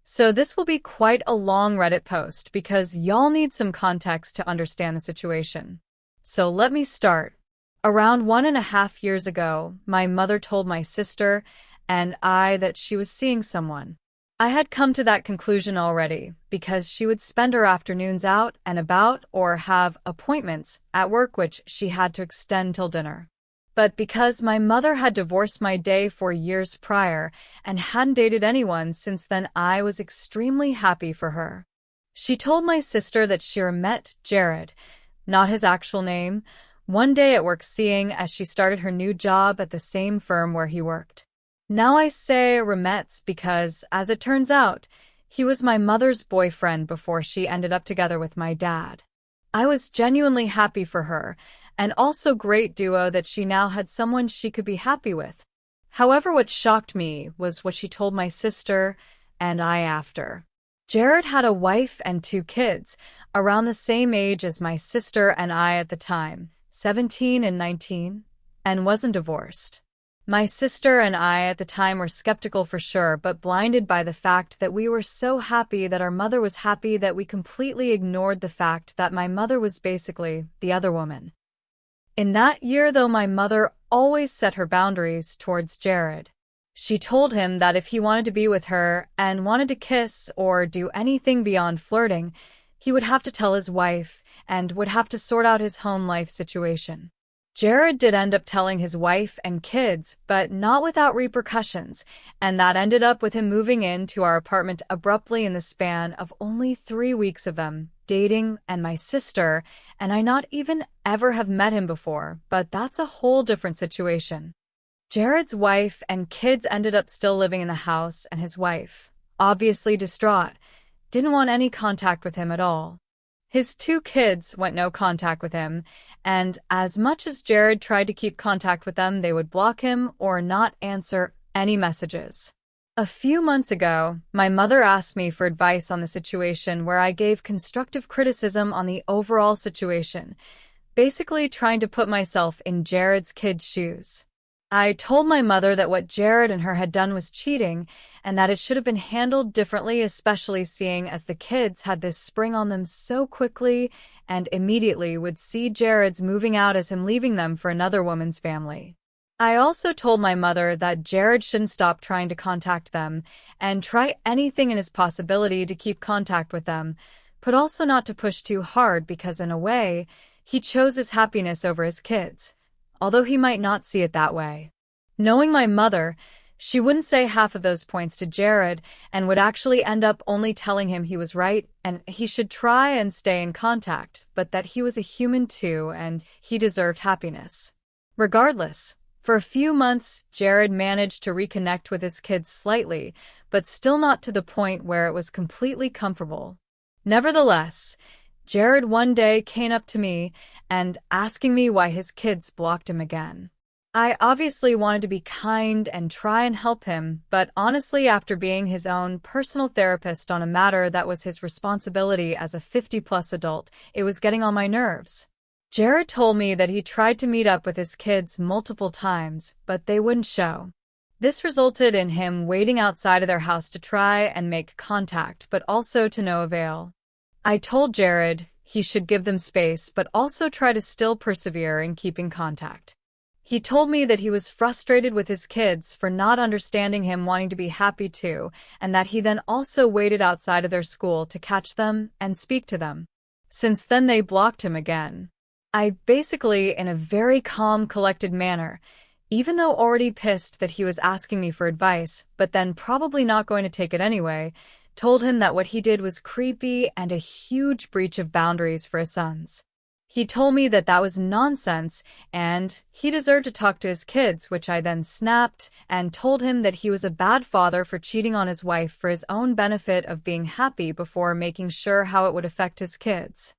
So this will be quite a long Reddit post because y'all need some context to understand the situation. So let me start. Around 1.5 years ago, my mother told my sister and I that she was seeing someone. I had come to that conclusion already because she would spend her afternoons out and about or have appointments at work which she had to extend till dinner. But because my mother had divorced my day 4 years prior and hadn't dated anyone since then, I was extremely happy for her. She told my sister that she met Jared, not his actual name, one day at work, seeing as she started her new job at the same firm where he worked. Now I say remets because, as it turns out, he was my mother's boyfriend before she ended up together with my dad. I was genuinely happy for her, and also great duo that she now had someone she could be happy with. However, what shocked me was what she told my sister and I after. Jared had a wife and 2 kids, around the same age as my sister and I at the time, 17 and 19, and wasn't divorced. My sister and I at the time were skeptical for sure, but blinded by the fact that we were so happy that our mother was happy that we completely ignored the fact that my mother was basically the other woman. In that year, though, my mother always set her boundaries towards Jared. She told him that if he wanted to be with her and wanted to kiss or do anything beyond flirting, he would have to tell his wife and would have to sort out his home life situation. Jared did end up telling his wife and kids, but not without repercussions, and that ended up with him moving into our apartment abruptly in the span of only 3 weeks of them dating, and my sister and I not even ever have met him before, but that's a whole different situation. Jared's wife and kids ended up still living in the house, and his wife, obviously distraught, didn't want any contact with him at all. His 2 kids went no contact with him, and as much as Jared tried to keep contact with them, they would block him or not answer any messages. A few months ago, my mother asked me for advice on the situation, where I gave constructive criticism on the overall situation, basically trying to put myself in Jared's kids' shoes. I told my mother that what Jared and her had done was cheating and that it should have been handled differently, especially seeing as the kids had this spring on them so quickly and immediately would see Jared's moving out as him leaving them for another woman's family. I also told my mother that Jared shouldn't stop trying to contact them and try anything in his possibility to keep contact with them, but also not to push too hard because in a way, he chose his happiness over his kids, although he might not see it that way. Knowing my mother, she wouldn't say half of those points to Jared and would actually end up only telling him he was right and he should try and stay in contact, but that he was a human too and he deserved happiness. Regardless, for a few months, Jared managed to reconnect with his kids slightly, but still not to the point where it was completely comfortable. Nevertheless, Jared one day came up to me and asking me why his kids blocked him again. I obviously wanted to be kind and try and help him, but honestly, after being his own personal therapist on a matter that was his responsibility as a 50-plus adult, it was getting on my nerves. Jared told me that he tried to meet up with his kids multiple times, but they wouldn't show. This resulted in him waiting outside of their house to try and make contact, but also to no avail. I told Jared he should give them space, but also try to still persevere in keeping contact. He told me that he was frustrated with his kids for not understanding him wanting to be happy too, and that he then also waited outside of their school to catch them and speak to them. Since then, they blocked him again. I basically, in a very calm, collected manner, even though already pissed that he was asking me for advice, but then probably not going to take it anyway, told him that what he did was creepy and a huge breach of boundaries for his sons. He told me that that was nonsense and he deserved to talk to his kids, which I then snapped and told him that he was a bad father for cheating on his wife for his own benefit of being happy before making sure how it would affect his kids.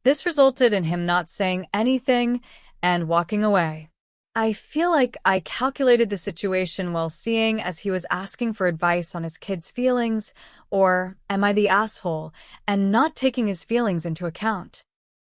This resulted in him not saying anything and walking away. I feel like I calculated the situation well, seeing as he was asking for advice on his kids' feelings, or am I the asshole and not taking his feelings into account?